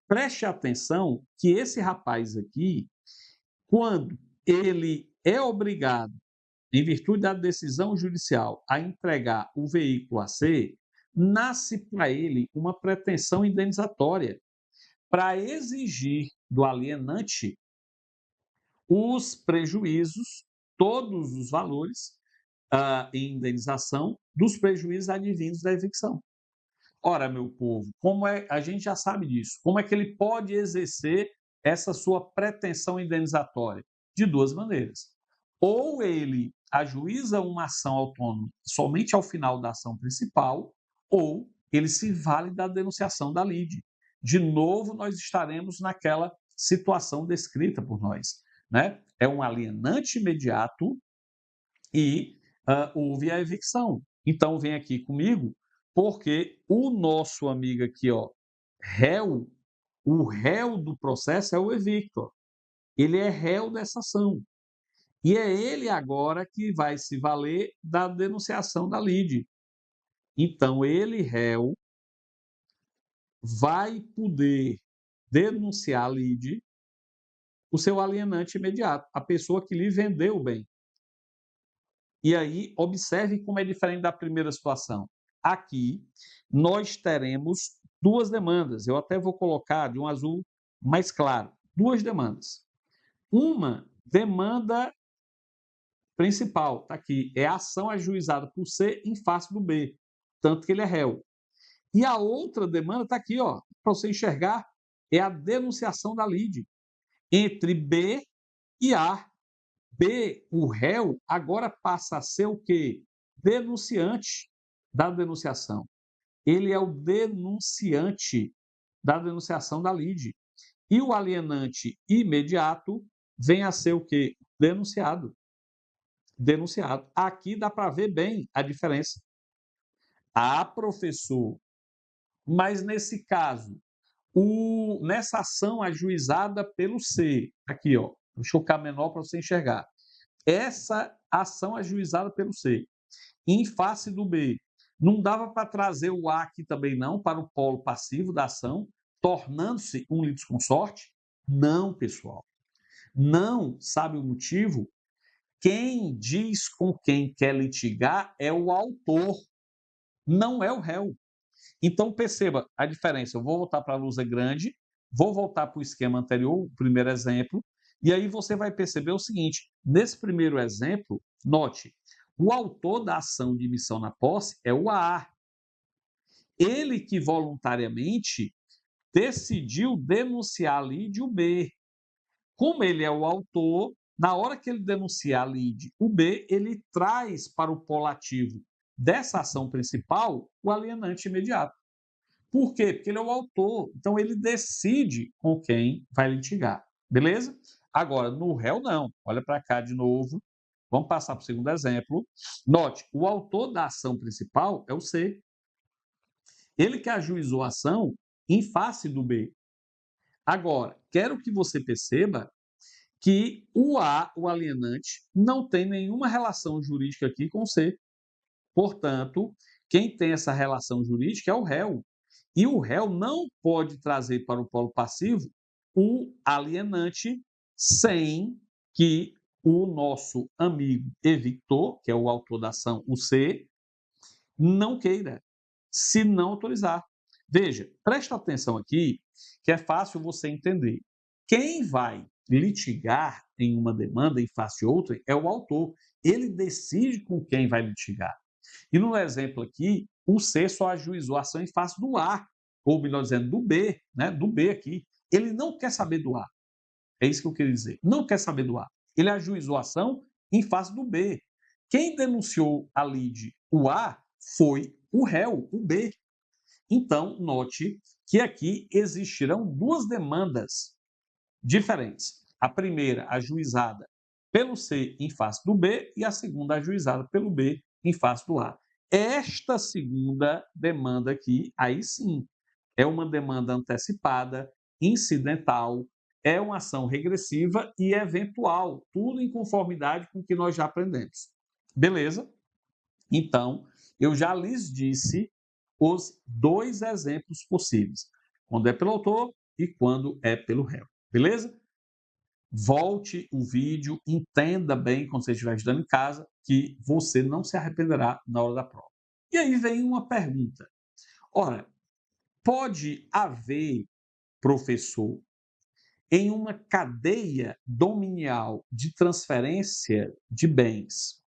Preste atenção que esse rapaz aqui, quando ele é obrigado, em virtude da decisão judicial, a entregar o veículo a C, nasce para ele uma pretensão indenizatória para exigir do alienante os prejuízos, todos os valores em indenização dos prejuízos advindos da evicção. Ora, meu povo, como é, a gente já sabe disso, como é que ele pode exercer essa sua pretensão indenizatória? De duas maneiras. Ou ele ajuiza uma ação autônoma somente ao final da ação principal, ou ele se vale da denunciação da lide. De novo, nós estaremos naquela situação descrita por nós. Né? É um alienante imediato e houve a evicção. Então, vem aqui comigo, porque o nosso amigo aqui, ó, réu, o réu do processo é o evictor. Ele é réu dessa ação. E é ele agora que vai se valer da denunciação da lide. Então, ele, réu, vai poder denunciar a lide o seu alienante imediato, a pessoa que lhe vendeu o bem. E aí, observe como é diferente da primeira situação. Aqui, nós teremos duas demandas. Eu até vou colocar de um azul mais claro. Duas demandas. Uma demanda principal, está aqui, é a ação ajuizada por C em face do B, tanto que ele é réu. E a outra demanda está aqui, ó, para você enxergar, é a denunciação da lide entre B e A. B, o réu, agora passa a ser o quê? Denunciante da denunciação. Ele é o denunciante da denunciação da lide. E o alienante imediato vem a ser o quê? Denunciado. Denunciado. Aqui dá para ver bem a diferença. Ah, professor, mas nesse caso, nessa ação ajuizada pelo C, aqui, ó, vou chocar menor para você enxergar. Essa ação ajuizada pelo C, em face do B, não dava para trazer o A aqui também não, para o polo passivo da ação, tornando-se um litisconsorte? Não, pessoal. Não, sabe o motivo? Quem diz com quem quer litigar é o autor, não é o réu. Então, perceba a diferença. Eu vou voltar para a luz grande, vou voltar para o esquema anterior, o primeiro exemplo, e aí você vai perceber o seguinte: nesse primeiro exemplo, note, o autor da ação de missão na posse é o A. Ele que voluntariamente decidiu denunciar a lide o B. Como ele é o autor, na hora que ele denuncia a lide o B, ele traz para o polo ativo dessa ação principal o alienante imediato. Por quê? Porque ele é o autor. Então, ele decide com quem vai litigar. Beleza? Agora, no réu, não. Olha para cá de novo. Vamos passar para o segundo exemplo. Note, o autor da ação principal é o C. Ele que ajuizou a ação em face do B. Agora, quero que você perceba que o A, o alienante, não tem nenhuma relação jurídica aqui com o C. Portanto, quem tem essa relação jurídica é o réu. E o réu não pode trazer para o polo passivo o alienante sem que o nosso amigo evictor, que é o autor da ação, o C, não queira, se não autorizar. Veja, presta atenção aqui, que é fácil você entender. Quem vai litigar em uma demanda em face de outra é o autor. Ele decide com quem vai litigar. E no exemplo aqui, o C só ajuizou a ação em face do A, ou melhor dizendo, do B, né? Do B aqui. Ele não quer saber do A. É isso que eu queria dizer. Não quer saber do A. Ele ajuizou a ação em face do B. Quem denunciou a lide, o A, foi o réu, o B. Então, note que aqui existirão duas demandas diferentes. A primeira ajuizada pelo C em face do B e a segunda ajuizada pelo B em face do A. Esta segunda demanda aqui, aí sim, é uma demanda antecipada, incidental, é uma ação regressiva e eventual, tudo em conformidade com o que nós já aprendemos. Beleza? Então, eu já lhes disse os dois exemplos possíveis. Quando é pelo autor, e quando é pelo réu. Beleza? Volte o vídeo, entenda bem quando você estiver estudando em casa, que você não se arrependerá na hora da prova. E aí vem uma pergunta. Ora, pode haver, professor, em uma cadeia dominial de transferência de bens,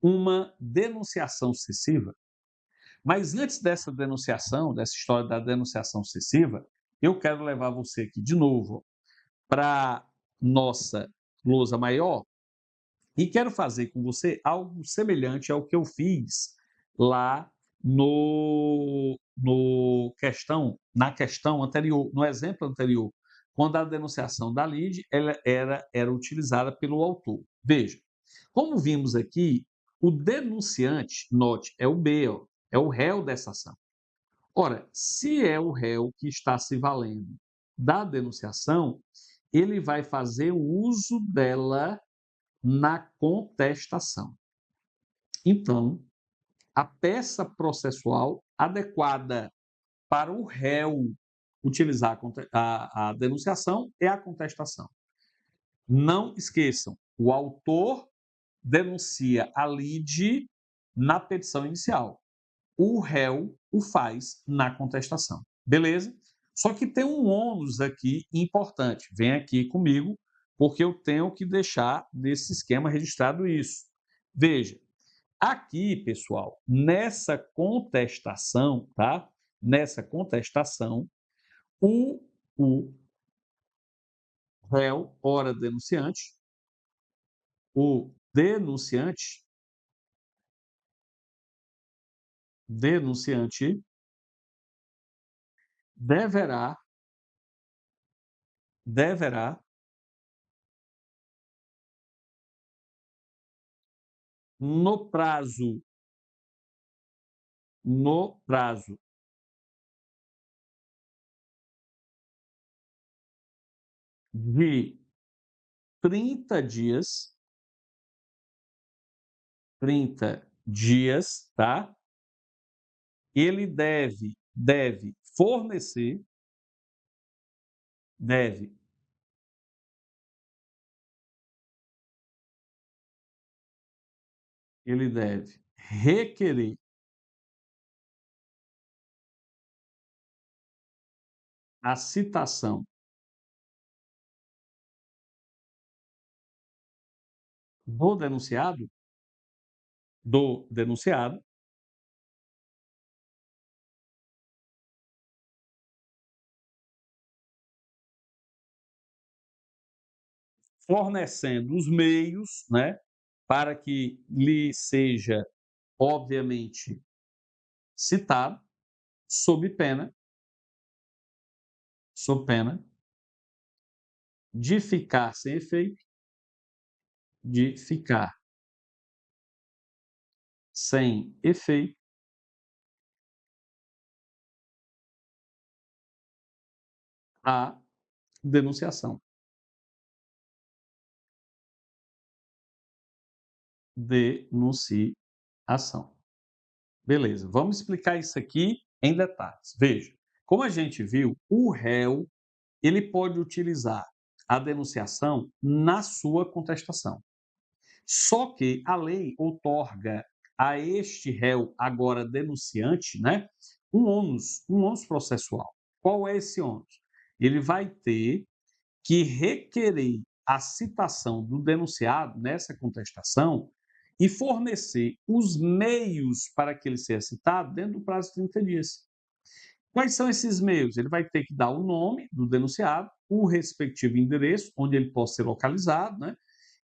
uma denunciação sucessiva? Mas antes dessa denunciação, dessa história da denunciação sucessiva, eu quero levar você aqui de novo para nossa lousa maior e quero fazer com você algo semelhante ao que eu fiz lá na questão anterior, no exemplo anterior, quando a denunciação da lide ela era utilizada pelo autor. Veja, como vimos aqui, o denunciante, note, é o B, ó, é o réu dessa ação. Ora, se é o réu que está se valendo da denunciação, ele vai fazer o uso dela na contestação. Então, a peça processual adequada para o réu utilizar a denunciação é a contestação. Não esqueçam, o autor denuncia a lide na petição inicial. O réu o faz na contestação. Beleza? Só que tem um ônus aqui importante. Vem aqui comigo, porque eu tenho que deixar nesse esquema registrado isso. Veja, aqui, pessoal, nessa contestação, tá? Nessa contestação, o réu, ora denunciante, o denunciante deverá no prazo de 30 dias, 30 dias, tá? Ele deve fornecer, deve ele deve requerer a citação do denunciado, fornecendo os meios, né, para que lhe seja, obviamente, citado, sob pena de ficar sem efeito, de ficar sem efeito a denunciação. Denunciação. Beleza, vamos explicar isso aqui em detalhes. Veja, como a gente viu, o réu ele pode utilizar a denunciação na sua contestação. Só que a lei outorga a este réu, agora denunciante, né, um ônus processual. Qual é esse ônus? Ele vai ter que requerer a citação do denunciado nessa contestação e fornecer os meios para que ele seja citado dentro do prazo de 30 dias. Quais são esses meios? Ele vai ter que dar o nome do denunciado, o respectivo endereço onde ele possa ser localizado, né?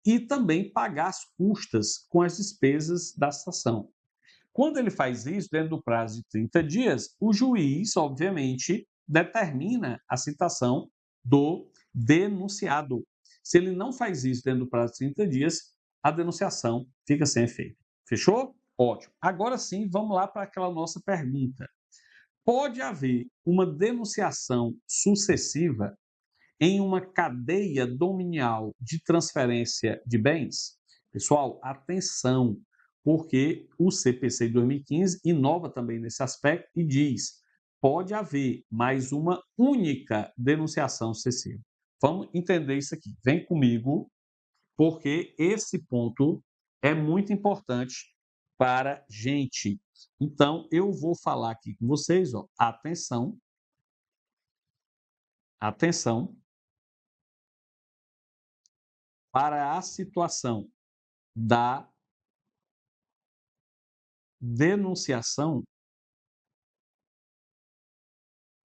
E também pagar as custas com as despesas da citação. Quando ele faz isso, dentro do prazo de 30 dias, o juiz, obviamente, determina a citação do denunciado. Se ele não faz isso dentro do prazo de 30 dias, a denunciação fica sem efeito. Fechou? Ótimo. Agora sim, vamos lá para aquela nossa pergunta. Pode haver uma denunciação sucessiva em uma cadeia dominial de transferência de bens? Pessoal, atenção, porque o CPC de 2015 inova também nesse aspecto e diz: pode haver mais uma única denunciação sucessiva. Vamos entender isso aqui. Vem comigo, porque esse ponto é muito importante para gente. Então, eu vou falar aqui com vocês, ó, atenção, atenção, para a situação da denunciação,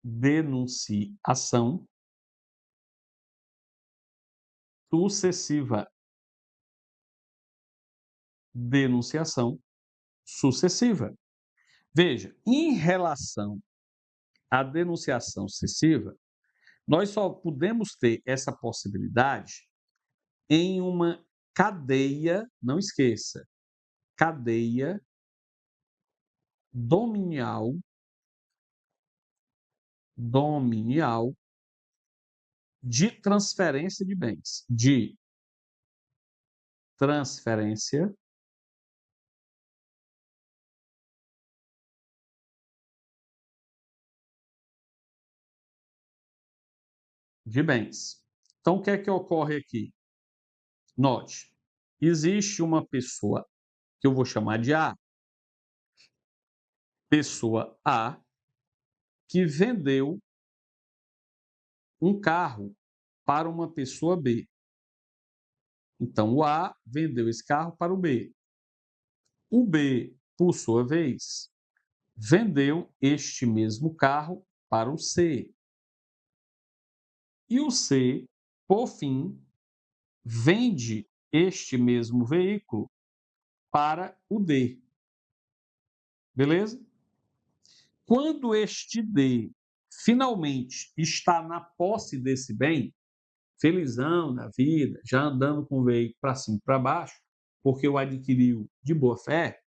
denunciação sucessiva, denunciação sucessiva. Veja, em relação à denunciação sucessiva, nós só podemos ter essa possibilidade em uma cadeia, não esqueça, cadeia dominial, dominial de transferência de bens, de transferência de bens. Então, o que é que ocorre aqui? Note, existe uma pessoa que eu vou chamar de A, pessoa A, que vendeu um carro para uma pessoa B. Então, o A vendeu esse carro para o B. O B, por sua vez, vendeu este mesmo carro para o C. E o C, por fim, vende este mesmo veículo para o D. Beleza? Quando este D finalmente está na posse desse bem, felizão na vida, já andando com o veículo para cima e para baixo, porque o adquiriu de boa fé,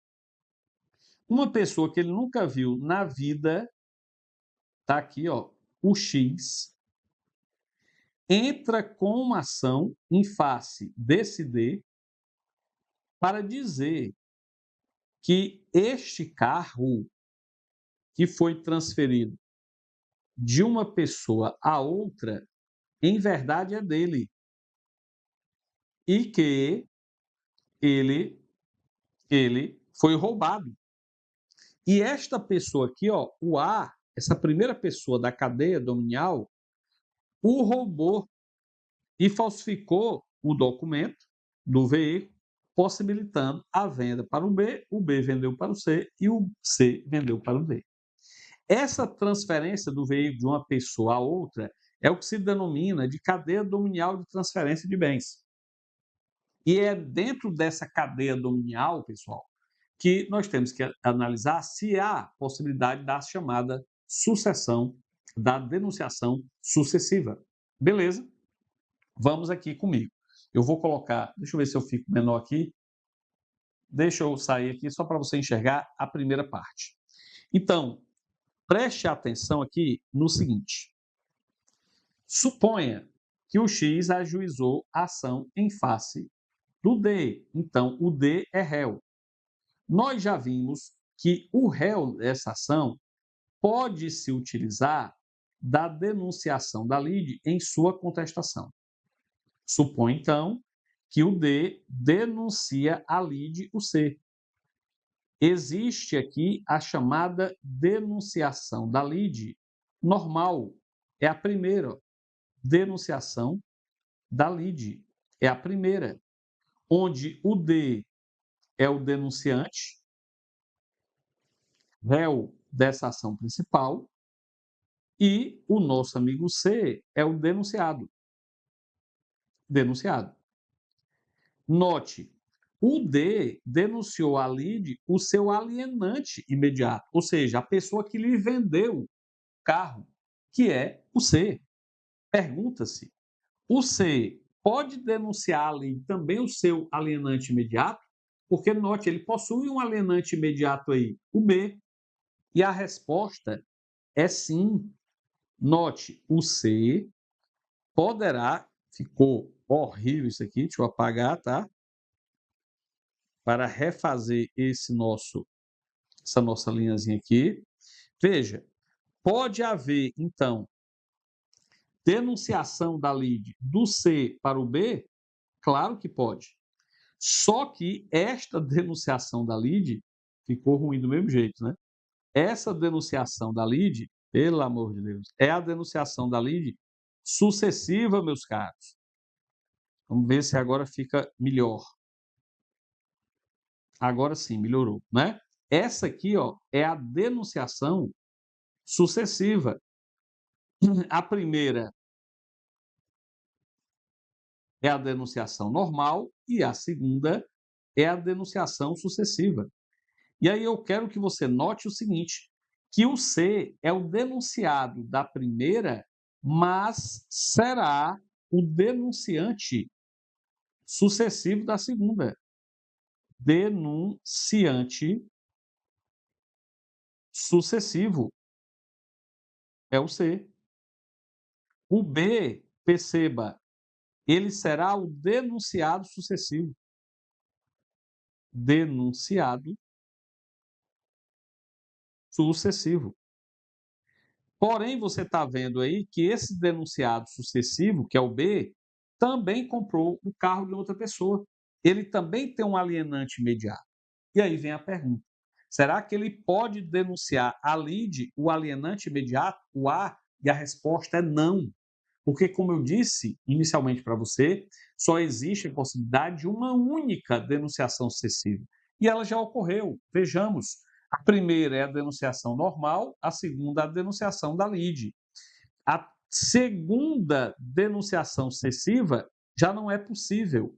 uma pessoa que ele nunca viu na vida, tá aqui, ó, o X, entra com uma ação em face desse D para dizer que este carro que foi transferido de uma pessoa a outra, em verdade é dele. E que ele foi roubado. E esta pessoa aqui, ó, o A, essa primeira pessoa da cadeia dominial, o roubou e falsificou o documento do veículo, possibilitando a venda para o B vendeu para o C e o C vendeu para o D. Essa transferência do veículo de uma pessoa a outra é o que se denomina de cadeia dominial de transferência de bens. E é dentro dessa cadeia dominial, pessoal, que nós temos que analisar se há possibilidade da chamada sucessão, da denunciação sucessiva. Beleza? Vamos aqui comigo. Eu vou colocar, deixa eu ver se eu fico menor aqui. Deixa eu sair aqui só para você enxergar a primeira parte. Então, preste atenção aqui no seguinte. Suponha que o X ajuizou a ação em face do D. Então, o D é réu. Nós já vimos que o réu dessa ação pode se utilizar da denunciação da lide em sua contestação. Supõe, então, que o D denuncia a lide o C. Existe aqui a chamada denunciação da lide normal. É a primeira. Denunciação da lide. É a primeira. Onde o D é o denunciante, réu dessa ação principal, e o nosso amigo C é o denunciado. Denunciado. Note, o D denunciou a lide o seu alienante imediato, ou seja, a pessoa que lhe vendeu o carro, que é o C. Pergunta-se, o C pode denunciar ali também o seu alienante imediato? Porque, note, ele possui um alienante imediato aí, o B. E a resposta é sim. Note, o C poderá, ficou horrível isso aqui, deixa eu apagar, tá? Para refazer essa nossa linhazinha aqui. Veja, Pode haver, então, denunciação da lide do C para o B? Claro que pode. Só que esta denunciação da lide ficou ruim do mesmo jeito, né? Essa denunciação da lide, pelo amor de Deus, é a denunciação da lide sucessiva, meus caros. Vamos ver se agora fica melhor. Agora sim, melhorou, né? Essa aqui, ó, é a denunciação sucessiva. A primeira é a denunciação normal e a segunda é a denunciação sucessiva. E aí eu quero que você note o seguinte, que o C é o denunciado da primeira, mas será o denunciante sucessivo da segunda. Denunciante sucessivo é o C. O B, perceba, ele será o denunciado sucessivo. Denunciado sucessivo. Porém, você está vendo aí que esse denunciado sucessivo, que é o B, também comprou o carro de outra pessoa. Ele também tem um alienante imediato. E aí vem a pergunta: será que ele pode denunciar a lide, o alienante imediato, o A? E a resposta é não. Porque, como eu disse inicialmente para você, só existe a possibilidade de uma única denunciação sucessiva. E ela já ocorreu. Vejamos. A primeira é a denunciação normal, a segunda, a denunciação da lide. A segunda denunciação sucessiva já não é possível.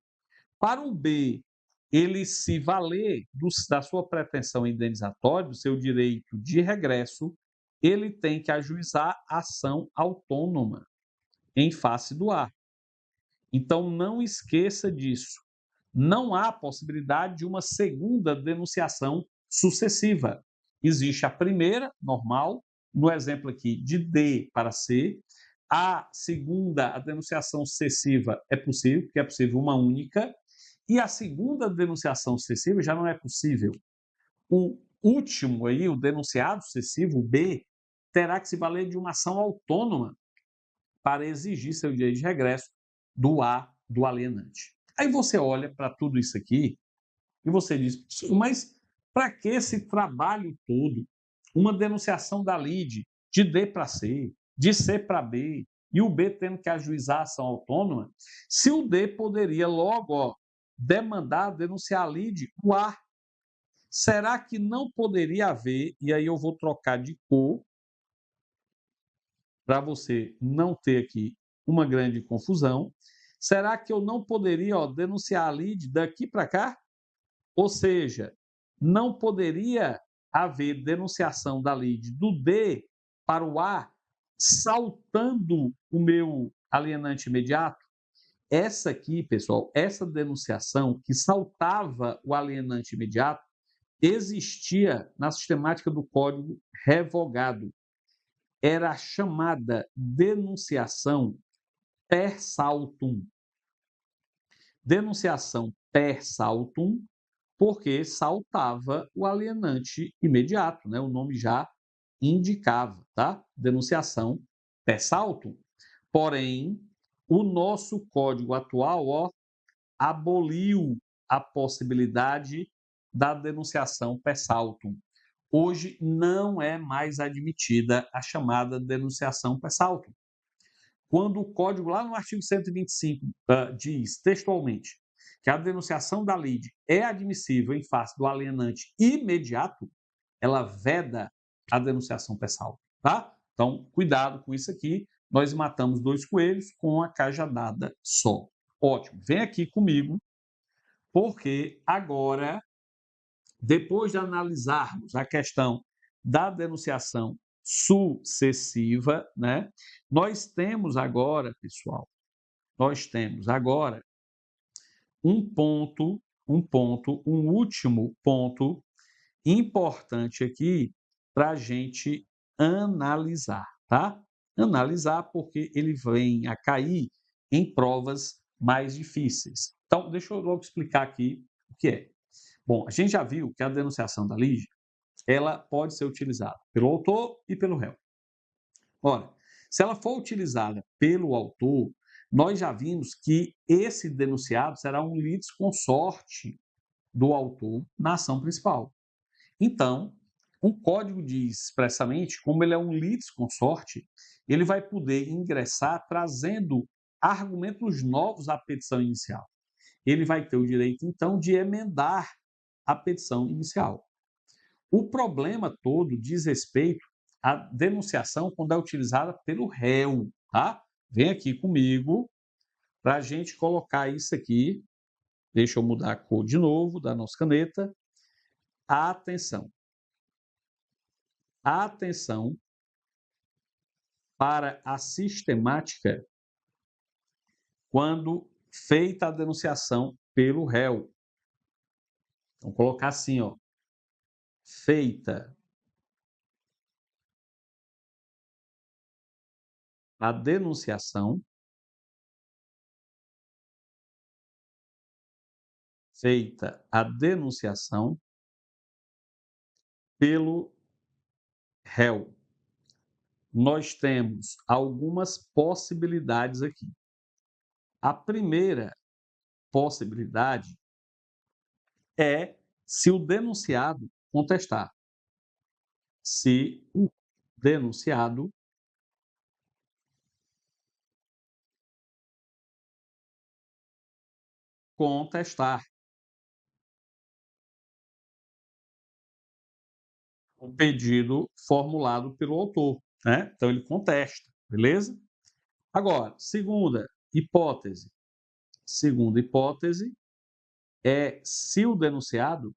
Para o B, ele se valer da sua pretensão indenizatória, do seu direito de regresso, ele tem que ajuizar ação autônoma em face do A. Então, não esqueça disso. Não há possibilidade de uma segunda denunciação sucessiva. Existe a primeira, normal, no exemplo aqui, de D para C. A segunda, a denunciação sucessiva é possível, porque é possível uma única. E a segunda denunciação sucessiva já não é possível. O último aí, o denunciado sucessivo, o B, terá que se valer de uma ação autônoma para exigir seu direito de regresso do A, do alienante. Aí você olha para tudo isso aqui e você diz, mas para que esse trabalho todo? Uma denunciação da lide de D para C, de C para B, e o B tendo que ajuizar a ação autônoma, se o D poderia logo demandar, denunciar a lide, o A. Será que não poderia haver, e aí eu vou trocar de cor, para você não ter aqui uma grande confusão, será que eu não poderia denunciar a lide daqui para cá? Ou seja, não poderia haver denunciação da lide do D para o A, saltando o meu alienante imediato? Essa aqui, pessoal, essa denunciação que saltava o alienante imediato, existia na sistemática do Código Revogado. Era a chamada denunciação per saltum. Denunciação per saltum, porque saltava o alienante imediato, né? O nome já indicava, tá? Denunciação per saltum. Porém, o nosso código atual, aboliu a possibilidade da denunciação per saltum. Hoje não é mais admitida a chamada denunciação per saltum. Quando o código, lá no artigo 125, diz textualmente que a denunciação da lide é admissível em face do alienante imediato, ela veda a denunciação per saltum, tá? Então, cuidado com isso aqui, nós matamos dois coelhos com uma cajadada só. Ótimo, vem aqui comigo, porque agora, depois de analisarmos a questão da denunciação sucessiva, né? Nós temos agora, pessoal, nós temos agora um último ponto importante aqui para a gente analisar, tá? Analisar porque ele vem a cair em provas mais difíceis. Então, deixa eu logo explicar aqui o que é. Bom, a gente já viu que a denunciação da lide, ela pode ser utilizada pelo autor e pelo réu. Ora, se ela for utilizada pelo autor, nós já vimos que esse denunciado será um litisconsorte do autor na ação principal. Então, o código diz expressamente, como ele é um litisconsorte, ele vai poder ingressar trazendo argumentos novos à petição inicial. Ele vai ter o direito, então, de emendar a petição inicial. O problema todo diz respeito à denunciação quando é utilizada pelo réu, tá? Vem aqui comigo para a gente colocar isso aqui. Deixa eu mudar a cor de novo da nossa caneta. Atenção. Atenção para a sistemática quando feita a denunciação pelo réu. Vamos colocar assim, ó. Feita a denunciação, feita a denunciação pelo réu. Nós temos algumas possibilidades aqui. A primeira possibilidade é se o denunciado contestar. Se o denunciado contestar o pedido formulado pelo autor, né? Então ele contesta, beleza? Agora, segunda hipótese é se o denunciado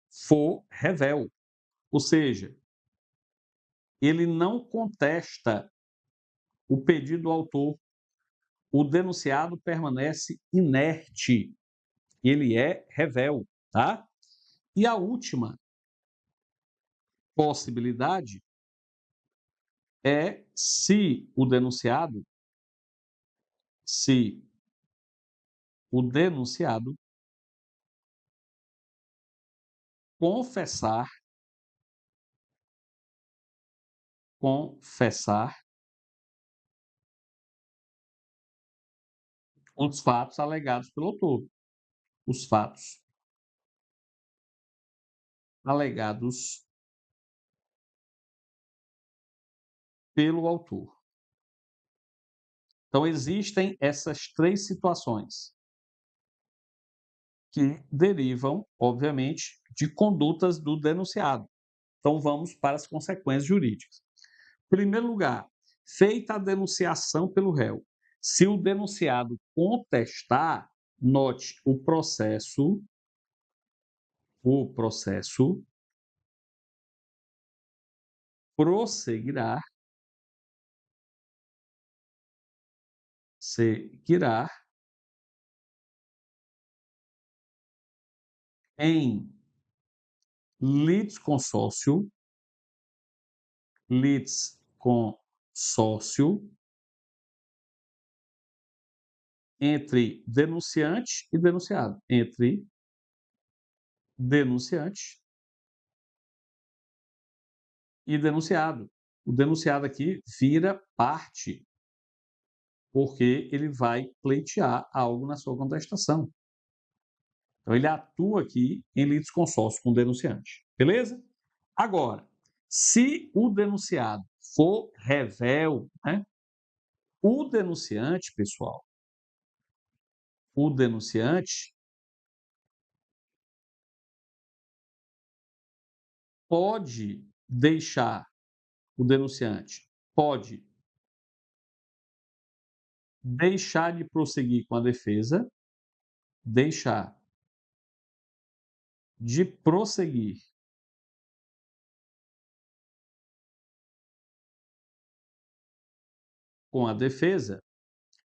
for revel, ou seja, ele não contesta o pedido do autor, o denunciado permanece inerte, ele é revel, tá? E a última possibilidade é se o denunciado confessar os fatos alegados pelo autor. Os fatos alegados pelo autor. Então, existem essas três situações que derivam, obviamente, de condutas do denunciado. Então, vamos para as consequências jurídicas. Em primeiro lugar, feita a denunciação pelo réu, se o denunciado contestar, note o processo seguirá em litisconsórcio entre denunciante e denunciado, entre denunciante e denunciado. O denunciado aqui vira parte, porque ele vai pleitear algo na sua contestação. Então, ele atua aqui em litisconsórcio com o denunciante. Beleza? Agora, se o denunciado for revel, né? O denunciante, pessoal, o denunciante pode deixar, o denunciante pode deixar de prosseguir com a defesa, deixar de prosseguir com a defesa,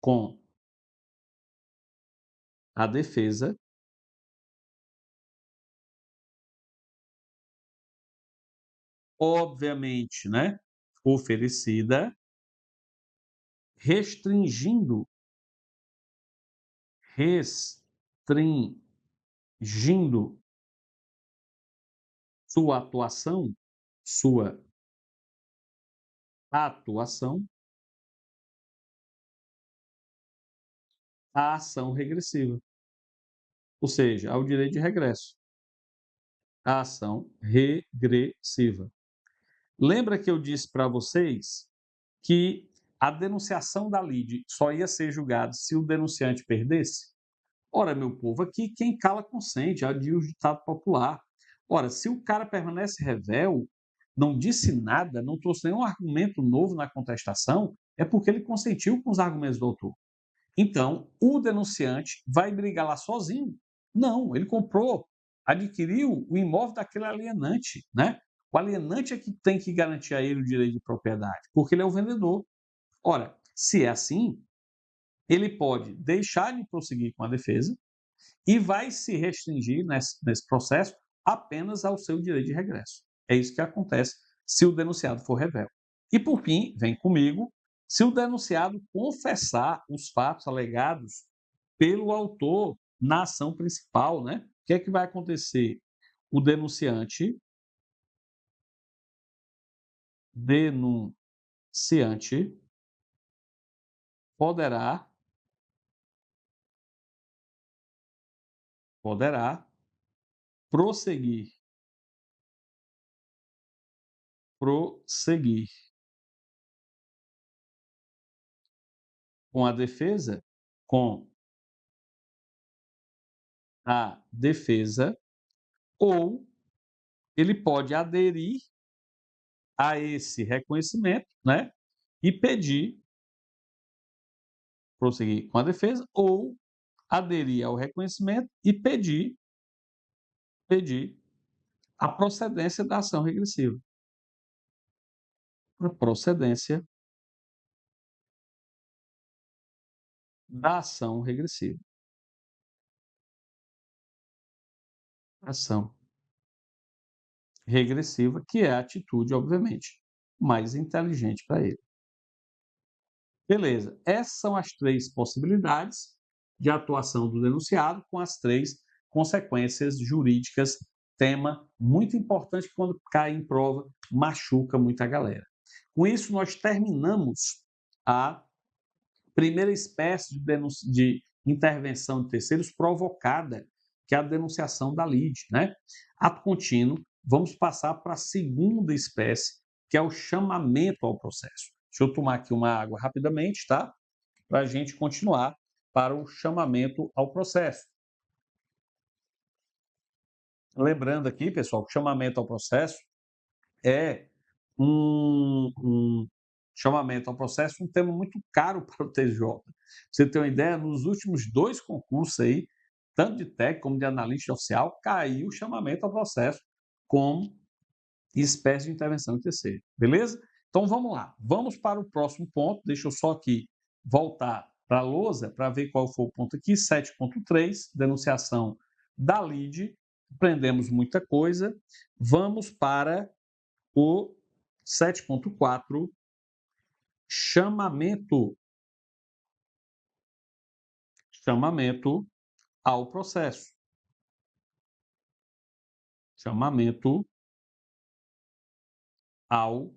com a defesa, obviamente, né, oferecida, restringindo restringindo sua atuação, sua atuação, a ação regressiva, ou seja, ao direito de regresso, a ação regressiva. Lembra que eu disse para vocês que a denunciação da lide só ia ser julgada se o denunciante perdesse? Ora, meu povo, aqui quem cala consente, já diz o ditado popular. Ora, se o cara permanece revel, não disse nada, não trouxe nenhum argumento novo na contestação, é porque ele consentiu com os argumentos do autor. Então, o denunciante vai brigar lá sozinho? Não, ele comprou, adquiriu o imóvel daquele alienante, né? O alienante é que tem que garantir a ele o direito de propriedade, porque ele é o vendedor. Ora, se é assim, ele pode deixar de prosseguir com a defesa e vai se restringir nesse processo apenas ao seu direito de regresso. É isso que acontece se o denunciado for revel. E por fim, vem comigo, se o denunciado confessar os fatos alegados pelo autor na ação principal, né? O que é que vai acontecer? O denunciante poderá prosseguir com a defesa, com a defesa, ou ele pode aderir a esse reconhecimento, né? E pedir, prosseguir com a defesa, ou aderir ao reconhecimento e pedir a procedência da ação regressiva. A procedência da ação regressiva. Ação regressiva, que é a atitude, obviamente, mais inteligente para ele. Beleza, essas são as três possibilidades de atuação do denunciado com as três consequências jurídicas, tema muito importante que quando cai em prova machuca muita galera. Com isso, nós terminamos a primeira espécie de intervenção de terceiros provocada, que é a denunciação da lide, né? Ato contínuo, vamos passar para a segunda espécie, que é o chamamento ao processo. Deixa eu tomar aqui uma água rapidamente, tá? Para a gente continuar para o chamamento ao processo. Lembrando aqui, pessoal, que o chamamento ao processo é um chamamento ao processo, um tema muito caro para o TJ. Você tem uma ideia, nos últimos 2 concursos aí, tanto de técnico como de analista oficial, caiu o chamamento ao processo como espécie de intervenção de terceiro. Beleza? Então vamos lá. Vamos para o próximo ponto. Deixa eu só aqui voltar para a lousa para ver qual foi o ponto aqui. 7.3, denunciação da lide. Aprendemos muita coisa. Vamos para o 7.4, chamamento ao processo. Chamamento ao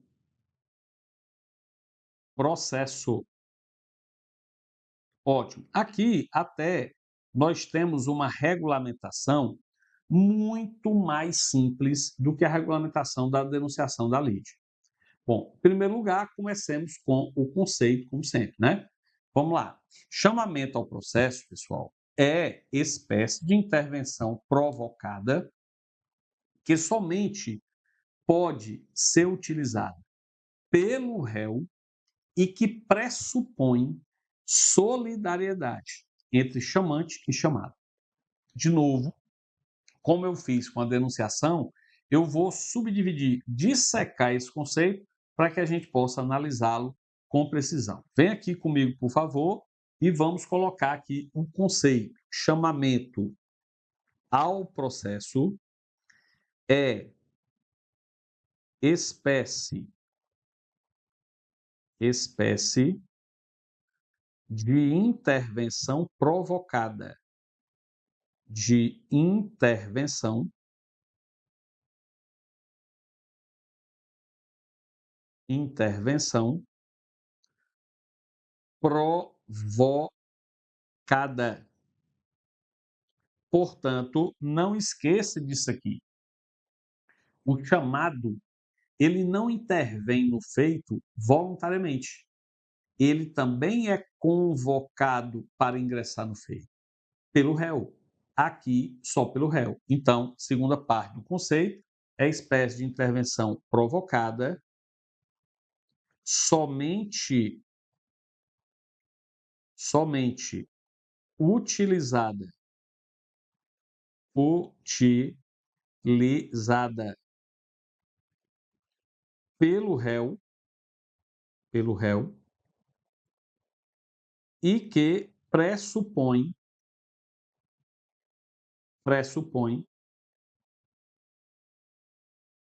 processo. Ótimo. Aqui até nós temos uma regulamentação muito mais simples do que a regulamentação da denunciação da lide. Bom, em primeiro lugar, comecemos com o conceito, como sempre, né? Vamos lá. Chamamento ao processo, pessoal, é espécie de intervenção provocada que somente pode ser utilizada pelo réu e que pressupõe solidariedade entre chamante e chamado. De novo, como eu fiz com a denunciação, eu vou subdividir, dissecar esse conceito para que a gente possa analisá-lo com precisão. Vem aqui comigo, por favor, e vamos colocar aqui um conceito. Chamamento ao processo é espécie de intervenção provocada, de intervenção intervenção provocada. Portanto, não esqueça disso aqui. O chamado, ele não intervém no feito voluntariamente. Ele também é convocado para ingressar no feito pelo réu. Aqui, só pelo réu. Então, segunda parte do conceito é espécie de intervenção provocada somente utilizada utilizada pelo réu e que pressupõe